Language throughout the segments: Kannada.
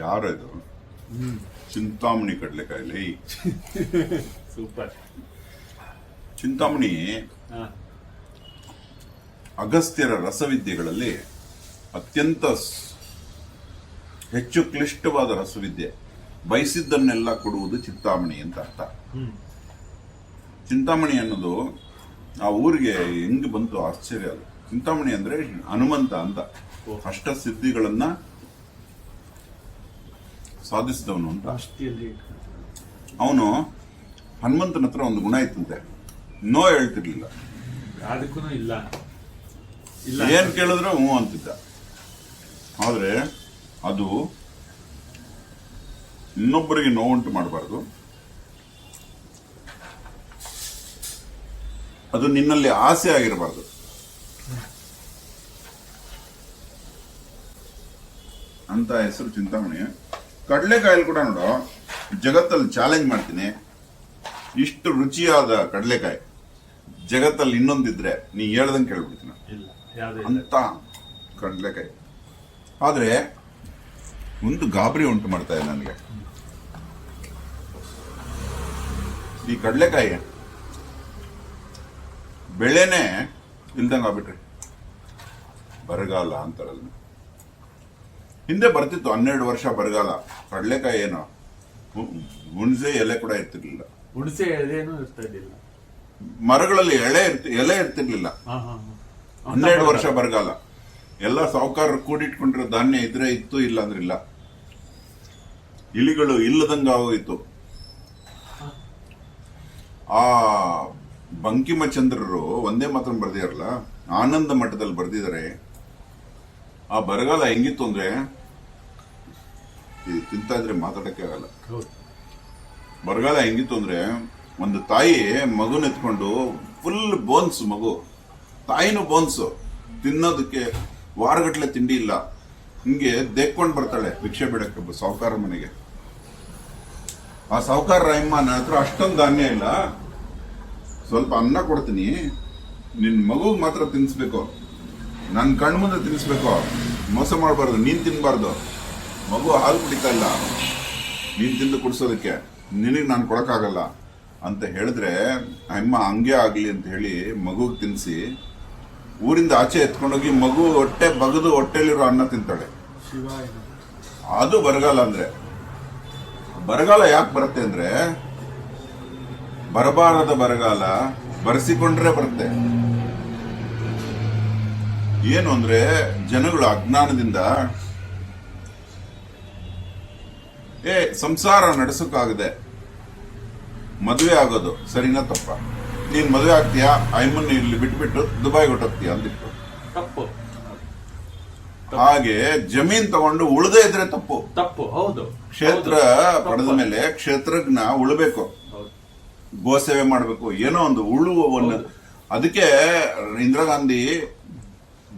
ಯಾರು ಇದು ಚಿಂತಾಮಣಿ ಕಡಲೆಕಾಯಿಲಿ ಸೂಪರ್. ಚಿಂತಾಮಣಿ ಅಗಸ್ತ್ಯರ ರಸವಿದ್ಯೆಗಳಲ್ಲಿ ಅತ್ಯಂತ ಹೆಚ್ಚು ಕ್ಲಿಷ್ಟವಾದ ರಸವಿದ್ಯೆ. ಬಯಸಿದ್ದನ್ನೆಲ್ಲ ಕೊಡುವುದು ಚಿಂತಾಮಣಿ ಅಂತ ಅರ್ಥ. ಚಿಂತಾಮಣಿ ಅನ್ನೋದು ಆ ಊರಿಗೆ ಹೆಂಗ್ ಬಂತು ಆಶ್ಚರ್ಯ. ಅದು ಚಿಂತಾಮಣಿ ಅಂದ್ರೆ ಹನುಮಂತ ಅಂತ ಅಷ್ಟ ಸಿದ್ಧಿಗಳನ್ನ ಸಾಧಿಸಿದವನು ಅಂತ. ಅವನು ಹನುಮಂತನ ಹತ್ರ ಒಂದು ಗುಣ ಇತ್ತಂತೆ, ನೋ ಹೇಳ್ತಿರ್ಲಿಲ್ಲ. ಅದಕ್ಕೂ ಇಲ್ಲ ಏನ್ ಕೇಳಿದ್ರೆ ಹ್ಞೂ ಅಂತಿದ್ದ. ಆದ್ರೆ ಅದು ಇನ್ನೊಬ್ಬರಿಗೆ ನೋವುಂಟು ಮಾಡಬಾರ್ದು, ಅದು ನಿನ್ನಲ್ಲಿ ಆಸೆ ಆಗಿರಬಾರ್ದು. ಅಂತ ಹೆಸರು ಚಿಂತಾಮಣಿ. ಕಡಲೆಕಾಯಲ್ಲಿ ಕೂಡ ನೋಡು, ಜಗತ್ತಲ್ಲಿ ಚಾಲೆಂಜ್ ಮಾಡ್ತೀನಿ, ಇಷ್ಟು ರುಚಿಯಾದ ಕಡಲೆಕಾಯಿ ಜಗತ್ತಲ್ಲಿ ಇನ್ನೊಂದಿದ್ರೆ ನೀ ಹೇಳ್ದಂಗೆ ಕೇಳ್ಬಿಡ್ತೀನಿ ಅಂತ ಕಡಲೆಕಾಯಿ. ಆದ್ರೆ ಒಂದು ಗಾಬರಿ ಉಂಟು ಮಾಡ್ತಾ ಇದೆ ನನಗೆ. ಈ ಕಡಲೆಕಾಯಿ ಬೆಳೆನೇ ಇಲ್ದಂಗ ಆಗ್ಬಿಟ್ರಿ. ಬರಗಾಲ ಅಂತಾರಲ್ಲ, ಹಿಂದೆ ಬರ್ತಿತ್ತು 12 ವರ್ಷ ಬರಗಾಲ. ಕಡಲೆಕಾಯಿ ಏನೋ ಹುಣಸೆ ಎಲೆ ಕೂಡ ಇರ್ತಿರ್ಲಿಲ್ಲ, ಹುಣಸೆ ಎಲೆನೂ ಇರ್ತಾ ಇರ್ಲಿಲ್ಲ, ಮರಗಳಲ್ಲಿ ಎಲೆ ಇರ್ತಿರ್ಲಿಲ್ಲ. 12 ವರ್ಷ ಬರಗಾಲ. ಎಲ್ಲ ಸಾಹುಕಾರರು ಕೂಡಿಟ್ಕೊಂಡಿರೋ ಧಾನ್ಯ ಇದ್ರೆ ಇತ್ತು, ಇಲ್ಲ ಅಂದ್ರೆ ಇಲ್ಲ. ಇಲಿಗಳು ಇಲ್ಲದಂಗ ಆಗೋಯ್ತು. ಆ ಬಂಕಿಮಚಂದ್ರರು ಒಂದೇ ಮಾತ್ರ ಬರ್ದಿರಲ್ಲ, ಆನಂದ ಮಠದಲ್ಲಿ ಬರ್ದಿದ್ದಾರೆ. ಆ ಬರಗಾಲ ಹೆಂಗಿತ್ತು ಅಂದ್ರೆ ತಿಂತಾ ಇದ್ರೆ ಮಾತಾಡಕ್ಕೆ ಆಗಲ್ಲ. ಬರಗಾಲ ಹೆಂಗಿತ್ತು ಅಂದ್ರೆ ಒಂದು ತಾಯಿ ಮಗುನ ಎತ್ಕೊಂಡು ಫುಲ್ ಬೋನ್ಸ್, ಮಗು ತಾಯಿನೂ ಬೋನ್ಸ್, ತಿನ್ನೋದಕ್ಕೆ ವಾರಗಟ್ಲೆ ತಿಂಡಿ ಇಲ್ಲ. ಹಿಂಗೆ ದೇಕ್ಕೊಂಡು ಬರ್ತಾಳೆ ಭಿಕ್ಷೆ ಬಿಡಕ್ಕೆ ಸಾಹುಕಾರ ಮನೆಗೆ. ಆ ಸಾಹುಕಾರ ರಾಯಮ್ಮ, ನನ್ನ ಹತ್ರ ಅಷ್ಟೊಂದು ಧಾನ್ಯ ಇಲ್ಲ, ಸ್ವಲ್ಪ ಅನ್ನ ಕೊಡ್ತೀನಿ, ನಿನ್ ಮಗುಗ್ ಮಾತ್ರ ತಿನ್ಸ್ಬೇಕು, ನನ್ ಕಣ್ ಮುಂದೆ ತಿನ್ಸ್ಬೇಕು, ಮೋಸ ಮಾಡಬಾರ್ದು, ನೀನ್ ತಿನ್ಬಾರ್ದು, ಮಗು ಹಾಲು ಕುಡಿತಾ ಇಲ್ಲ, ನೀನ್ ತಿಂದು ಕುಡಿಸೋದಕ್ಕೆ, ನಿನಗೆ ನಾನು ಕೊಡಕ್ಕಾಗಲ್ಲ ಅಂತ ಹೇಳಿದ್ರೆ ಅಮ್ಮ ಹಂಗೆ ಆಗ್ಲಿ ಅಂತ ಹೇಳಿ ಮಗುಗ್ ತಿನ್ಸಿ ಊರಿಂದ ಆಚೆ ಎತ್ಕೊಂಡೋಗಿ ಮಗು ಹೊಟ್ಟೆ ಬಗದು ಹೊಟ್ಟೆಲಿರೋ ಅನ್ನ ತಿಂತಾಳೆ. ಅದು ಬರಗಾಲ ಅಂದ್ರೆ. ಬರಗಾಲ ಯಾಕೆ ಬರುತ್ತೆ ಅಂದ್ರೆ, ಬರಬಾರದ ಬರಗಾಲ ಬರೆಸಿಕೊಂಡ್ರೆ ಬರುತ್ತೆ. ಏನು ಅಂದ್ರೆ ಜನಗಳು ಅಜ್ಞಾನದಿಂದ ಸಂಸಾರ ನಡೆಸೋಕ್ಕಾಗದೆ ಮದುವೆ ಆಗೋದು ಸರಿನಾ ತಪ್ಪ? ನೀನ್ ಮದುವೆ ಆಗ್ತೀಯಾ, ಐಮನ್ ಇಲ್ಲಿ ಬಿಟ್ಬಿಟ್ಟು ದುಬೈಗೆ ಹೊಟ್ಟೋಗ್ತೀಯ ಅಂದಿಟ್ಟು ತಪ್ಪು. ಹಾಗೆ ಜಮೀನ್ ತಗೊಂಡು ಉಳ್ದೇ ಇದ್ರೆ ತಪ್ಪು. ತಪ್ಪು, ಹೌದು. ಕ್ಷೇತ್ರ ಪಡೆದ ಮೇಲೆ ಕ್ಷೇತ್ರಜ್ಞ ಉಳ್ಬೇಕು, ಗೋಸೇವೆ ಮಾಡ್ಬೇಕು, ಏನೋ ಒಂದು ಉಳುವವನ್ನು. ಅದಕ್ಕೆ ಇಂದಿರಾ ಗಾಂಧಿ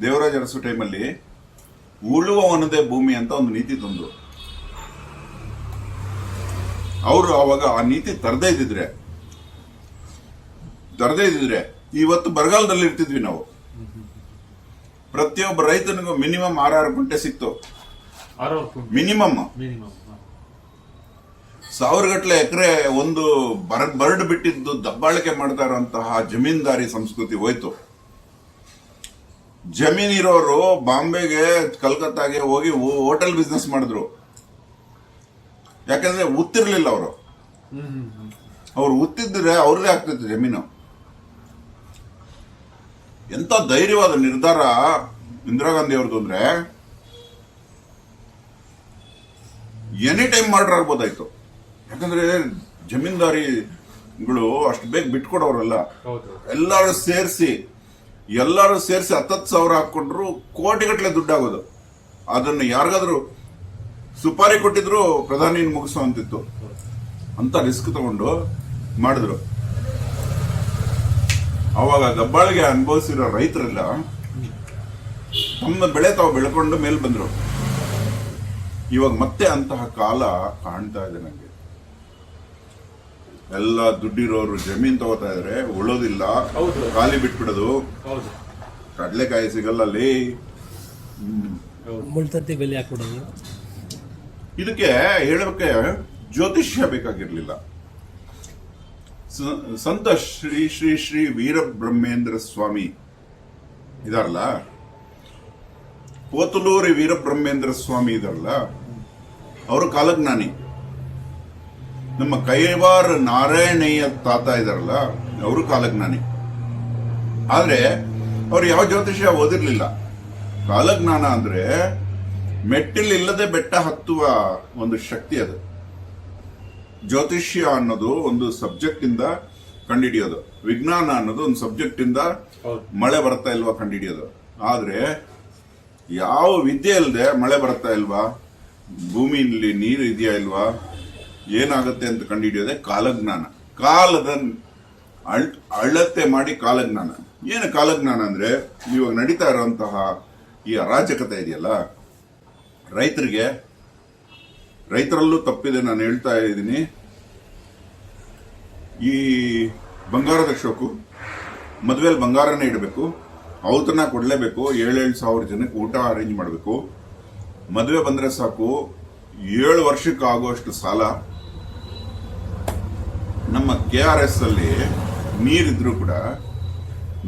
ದೇವರಾಜ ಅರಸು ಟೈಮಲ್ಲಿ ಉಳುವವನದೇ ಭೂಮಿ ಅಂತ ಒಂದು ನೀತಿ ತಂದು, ಅವರು ಅವಾಗ ಆ ನೀತಿ ತರದೇ ಇದ್ದಿದ್ರೆ ಇವತ್ತು ಬರಗಾಲದಲ್ಲಿ ಇರ್ತಿದ್ವಿ ನಾವು. ಪ್ರತಿಯೊಬ್ಬ ರೈತನಿಗೂ ಮಿನಿಮಮ್ 6 ಗುಂಟೆ ಸಿಕ್ತು. ಮಿನಿಮಮ್ 1000 ಗಟ್ಟಲೆ ಎಕರೆ ಒಂದು ಬರಡ್ ಬಿಟ್ಟಿದ್ದು ದಬ್ಬಾಳಿಕೆ ಮಾಡ್ತಾ ಇರುವಂತಹ ಜಮೀನ್ದಾರಿ ಸಂಸ್ಕೃತಿ ಹೋಯ್ತು. ಜಮೀನ್ ಇರೋರು ಬಾಂಬೆಗೆ, ಕಲ್ಕತ್ತಾಗೆ ಹೋಗಿ ಹೋಟೆಲ್ ಬಿಸ್ನೆಸ್ ಮಾಡಿದ್ರು. ಯಾಕಂದ್ರೆ ಉತ್ತಿರ್ಲಿಲ್ಲ ಅವ್ರು ಉತ್ತಿದ್ರೆ ಅವ್ರದೇ ಆಗ್ತಿತ್ತು ಜಮೀನು. ಎಂತ ಧೈರ್ಯವಾದ ನಿರ್ಧಾರ ಇಂದಿರಾ ಗಾಂಧಿ ಅವ್ರದ್ದು ಅಂದ್ರೆ, ಎನಿ ಟೈಮ್ ಮರ್ಡರ್ ಆಗ್ಬೋದಾಯ್ತು. ಯಾಕಂದ್ರೆ ಜಮೀನ್ದಾರಿಗಳು ಅಷ್ಟು ಬೇಗ ಬಿಟ್ಕೊಡೋರಲ್ಲ. ಎಲ್ಲರೂ ಸೇರಿಸಿ 10,000 ಹಾಕೊಂಡ್ರು ಕೋಟಿಗಟ್ಟಲೆ ದುಡ್ಡಾಗೋದು. ಅದನ್ನು ಯಾರಿಗಾದ್ರೂ ಸುಪಾರಿ ಕೊಟ್ಟಿದ್ರು ಪ್ರಧಾನಿ ಮುಗಿಸೋ ಅಂತಿತ್ತು. ಅಂತ ರಿಸ್ಕ್ ತಗೊಂಡು ಮಾಡಿದ್ರು. ಅವಾಗ ದಬ್ಬಾಳಿಗೆ ಅನುಭವಿಸಿರೋ ರೈತರೆಲ್ಲ ತಮ್ಮ ಬೆಳೆ ತಾವು ಬೆಳ್ಕೊಂಡು ಮೇಲ್ ಬಂದ್ರು. ಇವಾಗ ಮತ್ತೆ ಅಂತಹ ಕಾಲ ಕಾಣ್ತಾ ಇದೆ ನಂಗೆ. ಎಲ್ಲ ದುಡ್ಡಿರೋರು ಜಮೀನ್ ತಗೋತಾ ಇದ್ರೆ ಉಳೋದಿಲ್ಲ, ಖಾಲಿ ಬಿಟ್ಬಿಡೋದು. ಕಡಲೆಕಾಯಿ ಸಿಗಲ್ಲ ಅಲ್ಲಿ, ಮುಳ್ತತ್ತಿ ಬೆಲೆ ಹಾಕೊಡೋದು. ಇದಕ್ಕೆ ಹೇಳೋಕೆ ಜ್ಯೋತಿಷ್ಯ ಬೇಕಾಗಿರ್ಲಿಲ್ಲ. ಸಂತ ಶ್ರೀ ಶ್ರೀ ಶ್ರೀ ವೀರಬ್ರಹ್ಮೇಂದ್ರ ಸ್ವಾಮಿ ಇದಾರಲ್ಲ, ಪೋತಲೂರಿ ವೀರಬ್ರಹ್ಮೇಂದ್ರ ಸ್ವಾಮಿ ಇದಾರಲ್ಲ, ಅವರು ಕಾಲಜ್ಞಾನಿ. ನಮ್ಮ ಕೈವಾರ ನಾರಾಯಣಯ್ಯ ತಾತ ಇದಾರಲ್ಲ, ಅವರು ಕಾಲಜ್ಞಾನಿ. ಆದ್ರೆ ಅವ್ರು ಯಾವ ಜ್ಯೋತಿಷ್ಯ ಓದಿರ್ಲಿಲ್ಲ. ಕಾಲಜ್ಞಾನ ಅಂದ್ರೆ ಮೆಟ್ಟಿಲಿಲ್ಲದೆ ಬೆಟ್ಟ ಹತ್ತುವ ಒಂದು ಶಕ್ತಿ. ಅದು ಜ್ಯೋತಿಷ್ಯ ಅನ್ನೋದು ಒಂದು ಸಬ್ಜೆಕ್ಟ್ ಇಂದ ಕಂಡುಹಿಡಿಯೋದು, ವಿಜ್ಞಾನ ಅನ್ನೋದು ಒಂದು ಸಬ್ಜೆಕ್ಟ್ ಇಂದ ಮಳೆ ಬರ್ತಾ ಇಲ್ವಾ ಕಂಡುಹಿಡಿಯೋದು. ಆದ್ರೆ ಯಾವ ವಿದ್ಯೆ ಇಲ್ಲದೆ ಮಳೆ ಬರ್ತಾ ಇಲ್ವಾ, ಭೂಮಿಯಲ್ಲಿ ನೀರು ಇದೆಯಾ ಇಲ್ವಾ, ಏನಾಗುತ್ತೆ ಅಂತ ಕಂಡುಹಿಡಿಯೋದೆ ಕಾಲಜ್ಞಾನ. ಕಾಲದ ಅಳತೆ ಮಾಡಿ ಕಾಲಜ್ಞಾನ. ಏನು ಕಾಲಜ್ಞಾನ ಅಂದ್ರೆ, ಇವಾಗ ನಡೀತಾ ಇರುವಂತಹ ಈ ಅರಾಜಕತೆ ಇದೆಯಲ್ಲ, ರೈತರಲ್ಲೂ ತಪ್ಪಿದೆ. ನಾನು ಹೇಳ್ತಾ ಇದ್ದೀನಿ, ಈ ಬಂಗಾರದ ಶೋಕು, ಮದುವೆಯಲ್ಲಿ ಬಂಗಾರನೇ ಇಡಬೇಕು, ಔತಣ ಕೊಡ್ಲೇಬೇಕು, 7,000 ಜನಕ್ಕೆ ಊಟ ಅರೇಂಜ್ ಮಾಡಬೇಕು. ಮದುವೆ ಬಂದ್ರೆ ಸಾಕು 7 ವರ್ಷಕ್ಕೆ ಆಗುವಷ್ಟು ಸಾಲ. ನಮ್ಮ KRS ಅಲ್ಲಿ ನೀರಿದ್ರು ಕೂಡ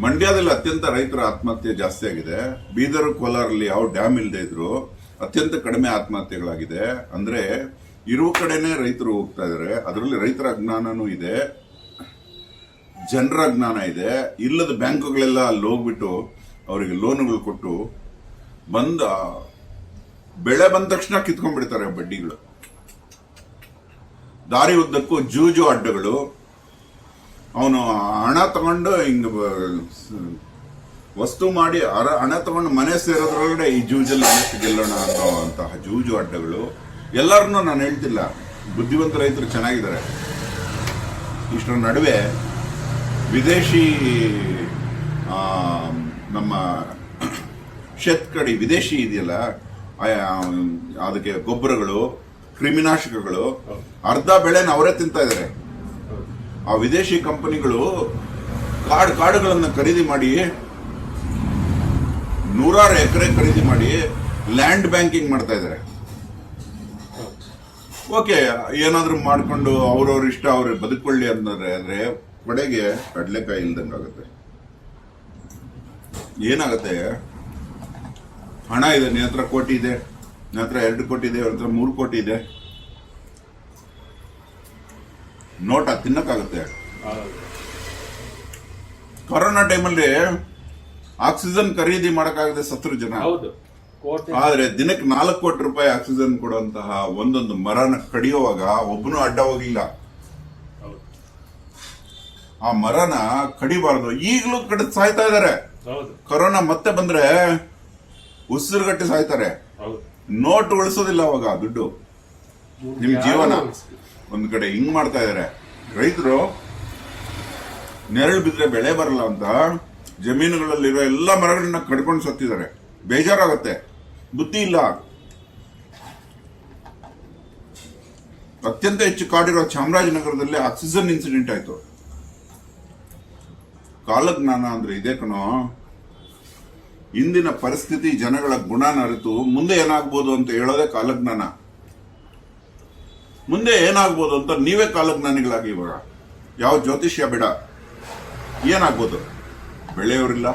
ಮಂಡ್ಯದಲ್ಲಿ ಅತ್ಯಂತ ರೈತರ ಆತ್ಮಹತ್ಯೆ ಜಾಸ್ತಿ ಆಗಿದೆ. ಬೀದರ್, ಕೋಲಾರಲ್ಲಿ ಯಾವ ಡ್ಯಾಮ್ ಇಲ್ಲದೆ ಇದ್ರು ಅತ್ಯಂತ ಕಡಿಮೆ ಆತ್ಮಹತ್ಯೆಗಳಾಗಿದೆ. ಅಂದ್ರೆ ಇರುವ ಕಡೆನೆ ರೈತರು ಹೋಗ್ತಾ ಇದಾರೆ. ಅದರಲ್ಲಿ ರೈತರ ಅಜ್ಞಾನನೂ ಇದೆ, ಜನರ ಅಜ್ಞಾನ ಇದೆ. ಇಲ್ಲದ ಬ್ಯಾಂಕುಗಳೆಲ್ಲ ಅಲ್ಲಿ ಹೋಗ್ಬಿಟ್ಟು ಅವರಿಗೆ ಲೋನ್ಗಳು ಕೊಟ್ಟು ಬೆಳೆ ಬಂದ ತಕ್ಷಣ ಕಿತ್ಕೊಂಡ್ಬಿಡ್ತಾರೆ ಬಡ್ಡಿಗಳು. ದಾರಿ ಉದ್ದಕ್ಕೂ ಜೂಜು ಅಡ್ಡಗಳು. ಅವನು ಹಣ ತಗೊಂಡು ಹಿಂಗ ವಸ್ತು ಮಾಡಿ ಹಣ ತಗೊಂಡು ಮನೆ ಸೇರೋದ್ರೊಳಗಡೆ ಈ ಜೂಜಲ್ಲಿ ಮನಸ್ಸು ಗೆಲ್ಲೋಣ ಅನ್ನೋಂತಹ ಜೂಜು ಅಡ್ಡಗಳು. ಎಲ್ಲರನ್ನೂ ನಾನು ಹೇಳ್ತಿಲ್ಲ, ಬುದ್ಧಿವಂತ ರೈತರು ಚೆನ್ನಾಗಿದ್ದಾರೆ. ಇಷ್ಟರ ನಡುವೆ ವಿದೇಶಿ ನಮ್ಮ ಶೇತ್ಕಡಿ ವಿದೇಶಿ ಇದೆಯಲ್ಲ, ಅದಕ್ಕೆ ಗೊಬ್ಬರಗಳು, ಕ್ರಿಮಿನಾಶಕಗಳು, ಅರ್ಧ ಬೆಳೆನ ಅವರೇ ತಿಂತಾ ಇದ್ದಾರೆ. ಆ ವಿದೇಶಿ ಕಂಪನಿಗಳು ಕಾಡುಗಳನ್ನು ಖರೀದಿ ಮಾಡಿ 100 ಎಕರೆ ಖರೀದಿ ಮಾಡಿ ಲ್ಯಾಂಡ್ ಬ್ಯಾಂಕಿಂಗ್ ಮಾಡ್ತಾ ಇದ್ದಾರೆ. ಓಕೆ, ಏನಾದ್ರೂ ಮಾಡ್ಕೊಂಡು ಅವ್ರವ್ರ ಇಷ್ಟ ಅವ್ರ ಬದುಕೊಳ್ಳಿ ಅಂದ್ರೆ ಕೊಡೆಗೆ ಕಡ್ಲೆಕಾಯಿ ಇಲ್ದಂಗಾಗುತ್ತೆ. ಏನಾಗತ್ತೆ, ಹಣ ಇದೆ, ನಿನ್ನ ಹತ್ರ ಕೋಟಿ ಇದೆ, ನನ್ನ ಹತ್ರ 2 ಕೋಟಿ ಇದೆ, ಅವ್ರ ಹತ್ರ 3 ಕೋಟಿ ಇದೆ, ನೋಟ ತಿನ್ನಕ್ಕಾಗುತ್ತೆ. ಕೊರೋನಾ ಟೈಮಲ್ಲಿ ಆಕ್ಸಿಜನ್ ಖರೀದಿ ಮಾಡಕ್ಕಾಗದೆ ಸತ್ರು ಜನ. ಆದ್ರೆ ದಿನಕ್ಕೆ 4 ಕೋಟಿ ರೂಪಾಯಿ ಆಕ್ಸಿಜನ್ ಕೊಡುವಂತಹ ಒಂದೊಂದು ಮರನ ಕಡಿಯುವಾಗ ಒಬ್ಬನು ಅಡ್ಡ ಹೋಗಿಲ್ಲ. ಆ ಮರನ ಕಡಿಬಾರದು. ಈಗಲೂ ಕಡಿದು ಸಾಯ್ತಾ ಇದಾರೆ. ಕೊರೋನಾ ಮತ್ತೆ ಬಂದ್ರೆ ಉಸಿರುಗಟ್ಟಿ ಸಾಯ್ತಾರೆ. ನೋಟ್ ಉಳಿಸೋದಿಲ್ಲ ಅವಾಗ ದುಡ್ಡು. ನಿಮ್ ಜೀವನ ಒಂದ್ ಕಡೆ ಹಿಂಗ್ ಮಾಡ್ತಾ ಇದಾರೆ. ರೈತರು ನೆರಳು ಬಿದ್ರೆ ಬೆಳೆ ಬರಲ್ಲ ಅಂತ ಜಮೀನುಗಳಲ್ಲಿರೋ ಎಲ್ಲ ಮರಗಳನ್ನ ಕಡ್ಕೊಂಡು ಸತ್ತಿದ್ದಾರೆ. ಬೇಜಾರಾಗತ್ತೆ, ಬುದ್ಧಿ ಇಲ್ಲ. ಅತ್ಯಂತ ಹೆಚ್ಚು ಕಾಡಿರೋ ಚಾಮರಾಜನಗರದಲ್ಲಿ ಆಕ್ಸಿಜನ್ ಇನ್ಸಿಡೆಂಟ್ ಆಯ್ತು. ಕಾಲಜ್ಞಾನ ಅಂದ್ರೆ ಇದೇ ಕಣೋ. ಇಂದಿನ ಪರಿಸ್ಥಿತಿ, ಜನಗಳ ಗುಣನ ಅರಿತು ಮುಂದೆ ಏನಾಗ್ಬೋದು ಅಂತ ಹೇಳೋದೇ ಕಾಲಜ್ಞಾನ. ಮುಂದೆ ಏನಾಗ್ಬೋದು ಅಂತ ನೀವೇ ಕಾಲಜ್ಞಾನಿಗಳಾಗಿ. ಇವಾಗ ಯಾವ ಜ್ಯೋತಿಷ್ಯ ಬೇಡ. ಏನಾಗ್ಬೋದು? ಬೆಳೆಯೋರಿಲ್ಲ,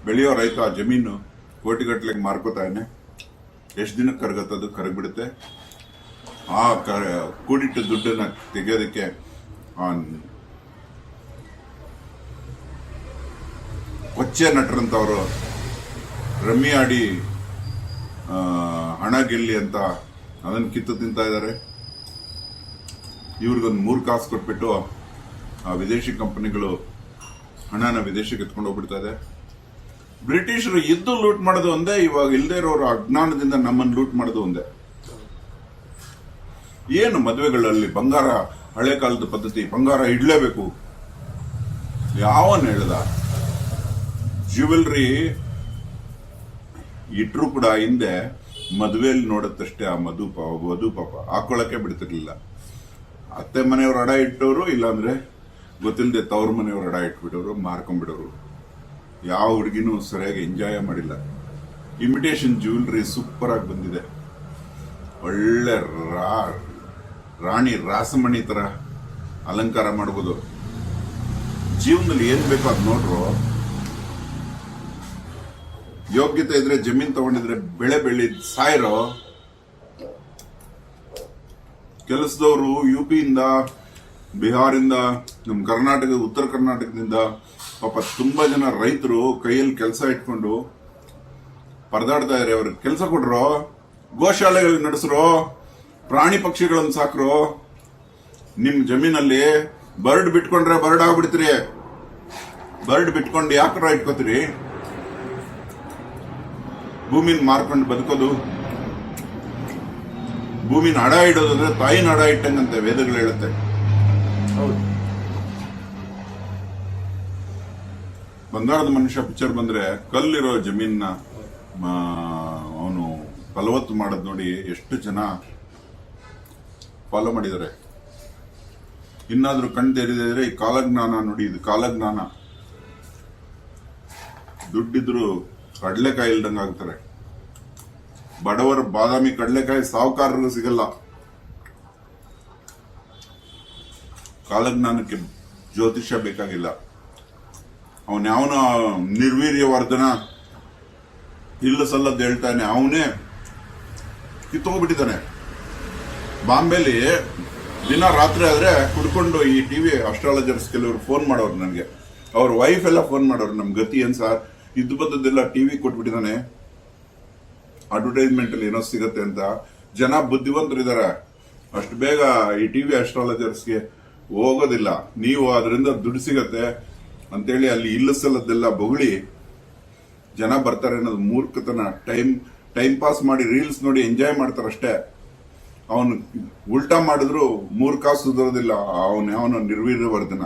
ಬೆಳೆಯೋ ರೈತ ಜಮೀನು ಕೋಟಿಗಟ್ಟಲೆಗೆ ಮಾರ್ಕೋತಾನೆ. ಎಷ್ಟು ದಿನಕ್ಕೆ ಕರಗತ್ತದು? ಕರಗ್ಬಿಡುತ್ತೆ. ಆ ಕೂಡಿಟ್ಟ ದುಡ್ಡನ್ನ ತೆಗೆಯೋದಕ್ಕೆ ಕೊಚ್ಚೆ ನಟರಂತವರು ರಮ್ಮಿ ಆಡಿ ಹಣ ಗೆಲ್ಲಿ ಅಂತ ಅದನ್ನು ಕಿತ್ತು ತಿಂತಾ ಇದ್ದಾರೆ. ಇವ್ರಿಗೊಂದು 3 ಕಾಸು ಕೊಟ್ಬಿಟ್ಟು ಆ ವಿದೇಶಿ ಕಂಪನಿಗಳು ಹಣನ ವಿದೇಶಕ್ಕೆ ಎತ್ಕೊಂಡು ಹೋಗ್ಬಿಡ್ತಾ ಇದೆ. ಬ್ರಿಟಿಷರು ಇದ್ದು ಲೂಟ್ ಮಾಡೋದು ಒಂದೇ, ಇವಾಗ ಇಲ್ಲದೆ ಇರೋರು ಅಜ್ಞಾನದಿಂದ ನಮ್ಮನ್ನು ಲೂಟ್ ಮಾಡೋದು ಒಂದೇ. ಏನು ಮದುವೆಗಳಲ್ಲಿ ಬಂಗಾರ, ಹಳೆ ಕಾಲದ ಪದ್ಧತಿ, ಬಂಗಾರ ಇಡ್ಲೇಬೇಕು. ಯಾವನ್ ಹೇಳ್ದ? ಜ್ಯುವೆಲ್ರಿ ಇಟ್ರು ಕೂಡ ಹಿಂದೆ ಮದುವೆಯಲ್ಲಿ ನೋಡತ್ತಷ್ಟೇ ಆ ವಧು ಪಾಪ ಹಾಕೊಳ್ಳಕ್ಕೆ ಬಿಡ್ತಿರ್ಲಿಲ್ಲ. ಅತ್ತೆ ಮನೆಯವ್ರು ಅಡ ಇಟ್ಟವರು, ಇಲ್ಲಾಂದ್ರೆ ಗೊತ್ತಿಲ್ಲದೆ ತವ್ರ ಮನೆಯವ್ರು ಅಡ ಇಟ್ಬಿಟ್ಟವರು, ಮಾರ್ಕೊಂಡ್ಬಿಡೋರು. ಯಾವ ಹುಡುಗಿನೂ ಸರಿಯಾಗಿ ಎಂಜಾಯ್ ಮಾಡಿಲ್ಲ. ಇಮಿಟೇಷನ್ ಜ್ಯುವೆಲ್ರಿ ಸೂಪರ್ ಆಗಿ ಬಂದಿದೆ. ಒಳ್ಳೆ ರಾಣಿ ರಾಸಮಣಿ ತರ ಅಲಂಕಾರ ಮಾಡ್ಬೋದು. ಜೀವನದಲ್ಲಿ ಏನ್ ಬೇಕೋ ಅದ್ ನೋಡ್ರು. ಯೋಗ್ಯತೆ ಇದ್ರೆ ಜಮೀನ್ ತಗೊಂಡಿದ್ರೆ ಬೆಳೆ ಸಾಯಿರೋ. ಕೆಲಸದವರು ಯುಪಿಯಿಂದ, ಬಿಹಾರಿಂದ, ನಮ್ಮ ಕರ್ನಾಟಕದ ಉತ್ತರ ಕರ್ನಾಟಕದಿಂದ ಪಾಪ ತುಂಬಾ ಜನ ರೈತರು ಕೈಯಲ್ಲಿ ಕೆಲಸ ಇಟ್ಕೊಂಡು ಪರದಾಡ್ತಾ ಇದಾರೆ. ಅವ್ರಿಗೆ ಕೆಲಸ ಕೊಡ್ರೋ, ಗೋಶಾಲೆಗಳು ನಡೆಸ್ರೋ, ಪ್ರಾಣಿ ಪಕ್ಷಿಗಳನ್ನು ಸಾಕ್ರೋ. ನಿಮ್ ಜಮೀನಲ್ಲಿ ಬರ್ಡ್ ಬಿಟ್ಕೊಂಡ್ರೆ ಬರ್ಡ್ ಆಗ್ಬಿಡ್ತೀರಿ. ಬರ್ಡ್ ಬಿಟ್ಕೊಂಡು ಯಾಕ್ರ ಇಟ್ಕೋತೀರಿ? ಭೂಮಿನ ಮಾರ್ಕೊಂಡು ಬದುಕೋದು, ಭೂಮಿನ ಅಡ ಇಡೋದಂದ್ರೆ ತಾಯಿನ ಅಡ ಇಟ್ಟಂಗಂತೆ ವೇದಗಳು ಹೇಳುತ್ತೆ. ಹೌದು. ಬಂಗಾರದ ಮನುಷ್ಯ ಪಿಕ್ಚರ್ ಬಂದ್ರೆ ಕಲ್ಲಿರೋ ಜಮೀನ ಅವನು ಫಲವತ್ತು ಮಾಡೋದ್ ನೋಡಿ ಎಷ್ಟು ಜನ ಫಾಲೋ ಮಾಡಿದ್ದಾರೆ. ಇನ್ನಾದ್ರೂ ಕಣ್ ತೆರೆದಿದ್ರೆ ಈ ಕಾಲಜ್ಞಾನ ನೋಡಿ, ಇದು ಕಾಲಜ್ಞಾನ. ದುಡ್ಡಿದ್ರು ಕಡಲೆಕಾಯಿ ಇಲ್ದಂಗ ಆಗ್ತಾರೆ. ಬಡವರ ಬಾದಾಮಿ ಕಡಲೆಕಾಯಿ ಸಾಹುಕಾರರಿಗೂ ಸಿಗಲ್ಲ. ಕಾಲಜ್ಞಾನಕ್ಕೆ ಜ್ಯೋತಿಷ್ಯ ಬೇಕಾಗಿಲ್ಲ. ಅವನ್ ಯಾವನ ನಿರ್ವೀರ್ಯವರ್ಧನ ಇಲ್ಲ ಸಲ್ಲದ್ದು ಹೇಳ್ತಾನೆ, ಅವನೇ ಕಿತ್ತೋಗ್ಬಿಟ್ಟಿದ್ದಾನೆ. ಬಾಂಬೆಲಿ ದಿನ ರಾತ್ರಿ ಆದ್ರೆ ಕುಡ್ಕೊಂಡು ಈ ಟಿವಿ ಅಸ್ಟ್ರಾಲಜರ್ಸ್ ಕೆಲವರು ಫೋನ್ ಮಾಡೋರು ನನಗೆ. ಅವ್ರ ವೈಫ್ ಎಲ್ಲ ಫೋನ್ ಮಾಡೋರು, ನಮ್ ಗತಿ ಏನ್ ಸಾರ್, ಇದ್ದು ಬಂದದ್ದೆಲ್ಲ ಟಿವಿ ಕೊಟ್ಬಿಟ್ಟಿದ್ದಾನೆ, ಅಡ್ವರ್ಟೈಸ್ಮೆಂಟ್ ಅಲ್ಲಿ ಏನೋ ಸಿಗತ್ತೆ ಅಂತ. ಜನ ಬುದ್ಧಿವಂತರಿದ್ದಾರೆ, ಅಷ್ಟು ಬೇಗ ಈ ಟಿವಿ ಅಸ್ಟ್ರಾಲಜರ್ಸ್ಗೆ ಹೋಗೋದಿಲ್ಲ. ನೀವು ಅದರಿಂದ ದುಡ್ಡು ಸಿಗತ್ತೆ ಅಂತೇಳಿ ಅಲ್ಲಿ ಇಲ್ಲಸಲ್ಲದೆಲ್ಲ ಬೊಗಳಿ ಜನ ಬರ್ತಾರೆ ಅನ್ನೋದು ಮೂರ್ಖತನ. ಟೈಮ್ ಪಾಸ್ ಮಾಡಿ ರೀಲ್ಸ್ ನೋಡಿ ಎಂಜಾಯ್ ಮಾಡ್ತಾರಷ್ಟೇ. ಅವನು ಉಲ್ಟಾ ಮಾಡಿದ್ರು 3 ಕಾಸು ಸುಧರೋದಿಲ್ಲ. ಅವನು ನಿರ್ವೀರ್ಯವರ್ಧನ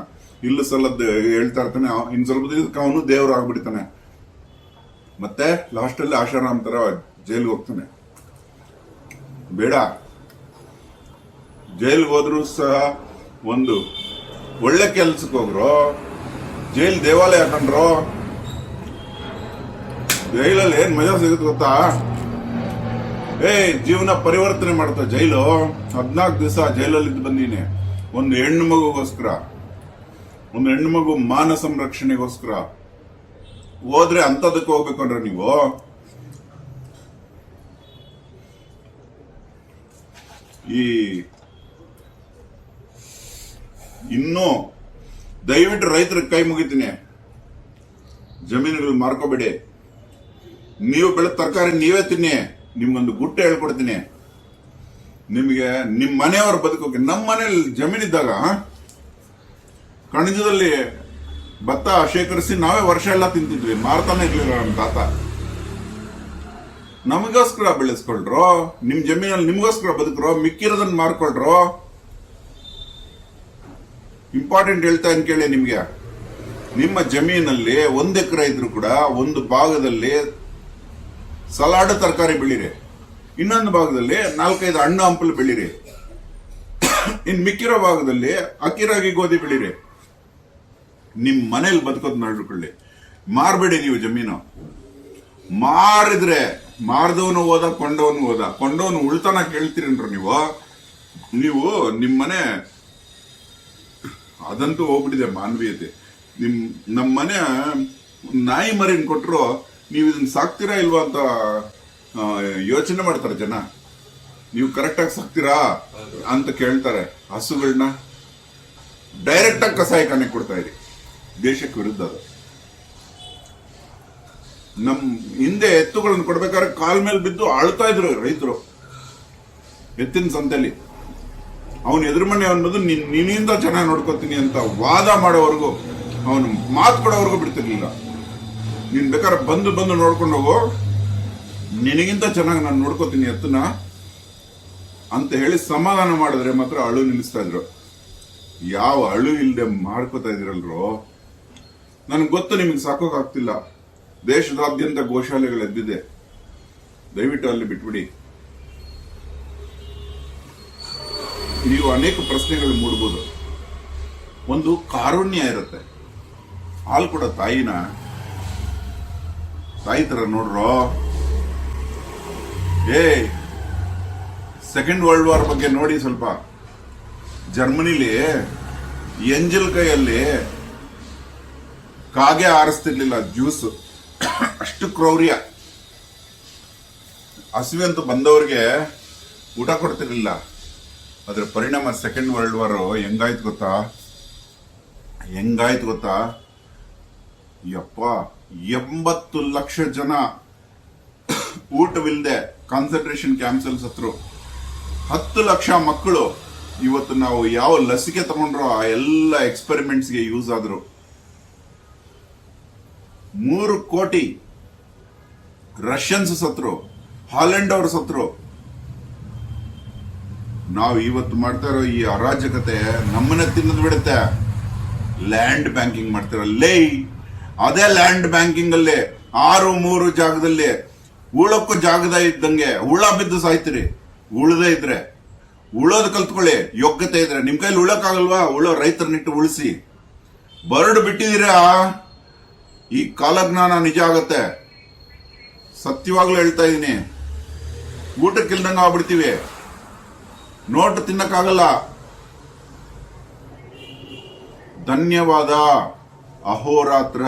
ಇಲ್ಲ ಸಲ್ಲದ್ ಹೇಳ್ತಾ ಇರ್ತಾನೆ. ಇನ್ ಸ್ವಲ್ಪ ದಿವಸಕ್ಕೆ ಅವನು ದೇವ್ರು ಆಗ್ಬಿಡ್ತಾನೆ. ಮತ್ತೆ ಲಾಸ್ಟ್ ಅಲ್ಲಿ ಆಶಾರಾಮ್ ತರ ಜೈಲ್ಗೆ ಹೋಗ್ತಾನೆ. ಬೇಡ, ಜೈಲ್ಗೆ ಹೋದ್ರು ಸಹ ಒಂದು ಒಳ್ಳೆ ಕೆಲ್ಸಕ್ಕೆ ಹೋಗ್ರು. ಜೈಲ್ ದೇವಾಲಯ ಹಾಕೊಂಡ್ರು. ಜೈಲಲ್ಲಿ ಏನ್ ಮಜಾ ಸಿಗುತ್ತೆ ಗೊತ್ತಾ? ಜೀವನ ಪರಿವರ್ತನೆ ಮಾಡ್ತಾ ಜೈಲು. 14 ದಿವಸ ಜೈಲಲ್ಲಿ ಇದ್ದು ಬಂದೀನಿ. ಒಂದು ಹೆಣ್ಣು ಮಗುಗೋಸ್ಕರ, ಒಂದು ಹೆಣ್ಣು ಮಗು ಮಾನ ಸಂರಕ್ಷಣೆಗೋಸ್ಕರ ಹೋದ್ರೆ ಅಂತದಕ್ಕೆ ಹೋಗ್ಬೇಕು ಅಂದ್ರೆ ನೀವು ಈ ಇನ್ನು ದಯವಿಟ್ಟು ರೈತರಿಗೆ ಕೈ ಮುಗಿತೀನಿ. ಜಮೀನುಗಳು ಮಾರ್ಕೋಬೇಡಿ. ನೀವು ಬೆಳೆದ ತರಕಾರಿ ನೀವೇ ತಿನ್ನಿ. ನಿಮ್ಗೊಂದು ಗುಟ್ಟೆ ಹೇಳ್ಕೊಡ್ತೀನಿ. ನಿಮಗೆ ನಿಮ್ಮ ಮನೆಯವರು ಬದುಕೋಕೆ. ನಮ್ಮ ಮನೇಲಿ ಜಮೀನಿದ್ದಾಗ ಕಣಜದಲ್ಲಿ ಭತ್ತ ಶೇಖರಿಸಿ ನಾವೇ ವರ್ಷ ಎಲ್ಲ ತಿಂತಿದ್ವಿ. ಮಾರ್ತಾನೆ ಇರ್ಲಿಲ್ಲ ನಮ್ಮ ತಾತ. ನಮಗೋಸ್ಕರ ಬೆಳೆಸ್ಕೊಳ್ರು. ನಿಮ್ ಜಮೀನಲ್ಲಿ ನಿಮ್ಗೋಸ್ಕರ ಬದುಕ್ರೋ, ಮಿಕ್ಕಿರೋದನ್ನ ಮಾರ್ಕೊಳ್ರು. ಇಂಪಾರ್ಟೆಂಟ್ ಹೇಳ್ತಾ ಏನ್ ಕೇಳಿ ನಿಮ್ಗೆ. ನಿಮ್ಮ ಜಮೀನಲ್ಲಿ 1 ಎಕರೆ ಇದ್ರು ಕೂಡ ಒಂದು ಭಾಗದಲ್ಲಿ ಸಲಾಡ್ ತರಕಾರಿ ಬೆಳೀರಿ, ಇನ್ನೊಂದು ಭಾಗದಲ್ಲಿ 4-5 ಹಣ್ಣು ಹಂಪಲು ಬೆಳೀರಿ, ಇನ್ ಮಿಕ್ಕಿರೋ ಭಾಗದಲ್ಲಿ ಅಕ್ಕಿ ರಾಗಿ ಗೋಧಿ ಬೆಳೀರಿ. ನಿಮ್ ಮನೇಲಿ ಬದುಕೋದ್ ನೋಡ್ಕೊಳ್ಳಿ. ಮಾರ್ಬೇಡಿ ನೀವು ಜಮೀನು. ಮಾರಿದ್ರೆ ಮಾರ್ದವನು ಹೋದ, ಕೊಂಡವನು ಹೋದ. ಕೊಂಡವನು ಉಳ್ತಾನ ಕೇಳ್ತೀರೇನ್ರ ನೀವು ನಿಮ್ ಮನೆ ಅದಂತೂ ಹೋಗ್ಬಿಟ್ಟಿದೆ ಮಾನವೀಯತೆ. ನಮ್ಮ ಮನೆ ನಾಯಿ ಮರಿನ್ ಕೊಟ್ರು ನೀವು ಇದನ್ನ ಸಾಕ್ತೀರಾ ಇಲ್ವಾ ಅಂತ ಯೋಚನೆ ಮಾಡ್ತಾರೆ ಜನ. ನೀವು ಕರೆಕ್ಟ್ ಆಗಿ ಸಾಕ್ತೀರಾ ಅಂತ ಕೇಳ್ತಾರೆ. ಹಸುಗಳನ್ನ ಡೈರೆಕ್ಟ್ ಆಗಿ ಕಸಾಯಿಖಾನೆ ಕೊಡ್ತಾ ಇರಿ. ದೇಶಕ್ಕೆ ವಿರುದ್ಧ ಅದು. ನಮ್ ಹಿಂದೆ ಎತ್ತುಗಳನ್ನು ಕೊಡ್ಬೇಕಾದ್ರೆ ಕಾಲ್ ಮೇಲೆ ಬಿದ್ದು ಆಳ್ತಾ ಇದ್ರು ರೈತರು ಎತ್ತಿನ ಸಂತೆಲಿ. ಅವನು ಎದುರು ಮನೆ ಅನ್ನೋದು ನಿನ್ನಿಂದ ಚೆನ್ನಾಗಿ ನೋಡ್ಕೋತೀನಿ ಅಂತ ವಾದ ಮಾಡೋವರೆಗೂ, ಅವನು ಮಾತು ಕೊಡೋವರೆಗೂ ಬಿಡ್ತಿರ್ಲಿಲ್ಲ. ನೀನ್ ಬೇಕಾದ್ರೆ ಬಂದು ನೋಡ್ಕೊಂಡು ಹೋಗೋ, ನಿನಗಿಂತ ಚೆನ್ನಾಗಿ ನಾನು ನೋಡ್ಕೋತೀನಿ ಎತ್ತನ ಅಂತ ಹೇಳಿ ಸಮಾಧಾನ ಮಾಡಿದ್ರೆ ಮಾತ್ರ ಅಳು ನಿಲ್ಲಿಸ್ತಾ ಇದ್ರು. ಯಾವ ಅಳು ಇಲ್ಲದೆ ಮಾಡ್ಕೋತಾ ಇದಿರಲ್ರೋ. ನನ್ಗೆ ಗೊತ್ತು ನಿಮ್ಗೆ ಸಾಕೋಕಾಗ್ತಿಲ್ಲ. ದೇಶದಾದ್ಯಂತ ಗೋಶಾಲೆಗಳು ಎದ್ದಿದೆ. ದಯವಿಟ್ಟು ಅಲ್ಲಿ ಬಿಟ್ಬಿಡಿ. ನೀವು ಅನೇಕ ಪ್ರಶ್ನೆಗಳು ಮೂಡಬಹುದು. ಒಂದು ಕಾರುಣ್ಯ ಇರುತ್ತೆ. ಹಾಲು ಕೊಡೋ ತಾಯಿ ತರ ನೋಡ್ರೋ. ಏ ಸೆಕೆಂಡ್ ವರ್ಲ್ಡ್ ವಾರ್ ಬಗ್ಗೆ ನೋಡಿ ಸ್ವಲ್ಪ. ಜರ್ಮನಿಲಿ ಎಂಜಲ್ ಕೈಯಲ್ಲಿ ಕಾಗೆ ಆರಿಸ್ತಿರ್ಲಿಲ್ಲ ಜ್ಯೂಸ್, ಅಷ್ಟು ಕ್ರೌರ್ಯ. ಹಸಿವೆ ಅಂತ ಬಂದವ್ರಿಗೆ ಊಟ ಕೊಡ್ತಿರ್ಲಿಲ್ಲ. ಅದ್ರ ಪರಿಣಾಮ ಸೆಕೆಂಡ್ ವರ್ಲ್ಡ್ ವಾರ್ ಹೆಂಗಾಯ್ತು ಗೊತ್ತಾ? ಯಪ್ಪ, 80 ಲಕ್ಷ ಜನ ಊಟವಿಲ್ಲದೆ ಕಾನ್ಸಂಟ್ರೇಷನ್ ಕ್ಯಾಂಪ್ಸ್ ಅಲ್ಲಿ ಸತ್ರು. 10 ಲಕ್ಷ ಮಕ್ಕಳು ಇವತ್ತು ನಾವು ಯಾವ ಲಸಿಕೆ ತಗೊಂಡ್ರೋ ಆ ಎಲ್ಲ ಎಕ್ಸ್ಪೆರಿಮೆಂಟ್ಸ್ಗೆ ಯೂಸ್ ಆದ್ರು. 3 ಕೋಟಿ ರಷ್ಯನ್ಸ್ ಸತ್ರು, ಹಾಲೆಂಡ್ ಅವರು ಸತ್ರು. ನಾವು ಇವತ್ತು ಮಾಡ್ತಾ ಇರೋ ಈ ಅರಾಜಕತೆ ನಮ್ಮನ್ನ ತಿನ್ನದ್ ಬಿಡುತ್ತೆ. ಲ್ಯಾಂಡ್ ಬ್ಯಾಂಕಿಂಗ್ ಮಾಡ್ತಿರಲ್ಲೇ, ಅದೇ ಲ್ಯಾಂಡ್ ಬ್ಯಾಂಕಿಂಗ್ ಅಲ್ಲಿ 6-3 ಜಾಗದಲ್ಲಿ ಉಳಕ್ಕೂ ಜಾಗದ ಇದ್ದಂಗೆ ಹುಳ ಬಿದ್ದು ಸಾಯ್ತಿರಿ. ಉಳದೇ ಇದ್ರೆ ಉಳೋದು ಕಲ್ತ್ಕೊಳ್ಳಿ, ಯೋಗ್ಯತೆ ಇದ್ರೆ. ನಿಮ್ ಕೈಲಿ ಉಳಕ್ಕಾಗಲ್ವಾ? ರೈತರನ್ನಿಟ್ಟು ಉಳಿಸಿ. ಬರ್ಡ್ ಬಿಟ್ಟಿದ್ದೀರಾ, ಈ ಕಾಲಜ್ಞಾನ ನಿಜ ಆಗತ್ತೆ. ಸತ್ಯವಾಗ್ಲೂ ಹೇಳ್ತಾ ಇದೀನಿ. ಊಟಕ್ಕಿಲ್ದಂಗ ಆಗ್ಬಿಡ್ತೀವಿ, ನೋಟ್ ತಿನ್ನಕ್ಕಾಗಲ್ಲ. ಧನ್ಯವಾದ. ಅಹೋರಾತ್ರ.